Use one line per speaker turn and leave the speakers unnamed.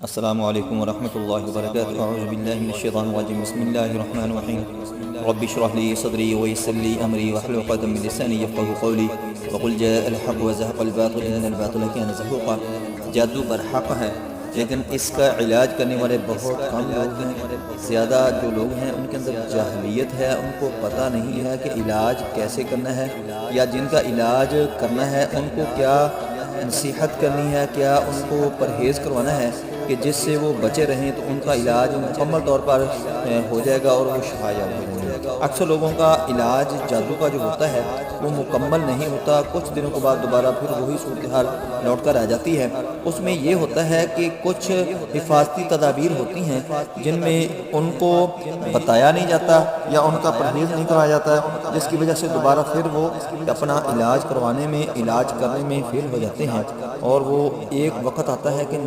السلام علیکم ورحمۃ اللہ وبرکاتہ۔ اعوذ باللہ من الشیطان الرجیم، بسم اللہ الرحمن الرحیم۔ رب اشرح لي صدری ويسر لي امری واحلل عقدۃ من لسانی یفقهوا قولی وقل جاء الحق وزهق الباطل ان الباطل كان زهوقا۔ جادو برحق ہے لیکن اس کا علاج کرنے والے بہت کم لوگ ہیں۔ زیادہ جو لوگ ہیں ان کے اندر جاہلیت ہے، ان کو پتہ نہیں ہے کہ علاج کیسے کرنا ہے، یا جن کا علاج کرنا ہے ان کو کیا نصیحت کرنی ہے، کیا ان کو پرہیز کروانا ہے کہ جس سے وہ بچے رہیں تو ان کا علاج مکمل طور پر ہو جائے گا اور وہ شفا یاب ہو جائیں گے۔ اکثر لوگوں کا علاج جادو کا جو ہوتا ہے وہ مکمل نہیں ہوتا، کچھ دنوں کے بعد دوبارہ پھر وہی صورتحال لوٹ کر آ جاتی ہے۔ اس میں یہ ہوتا ہے کہ کچھ حفاظتی تدابیر ہوتی ہیں جن میں ان کو بتایا نہیں جاتا یا ان کا پرہیز نہیں کرایا جاتا، جس کی وجہ سے دوبارہ پھر وہ اپنا علاج کرنے میں فیل ہو جاتے ہیں، اور وہ ایک وقت آتا ہے کہ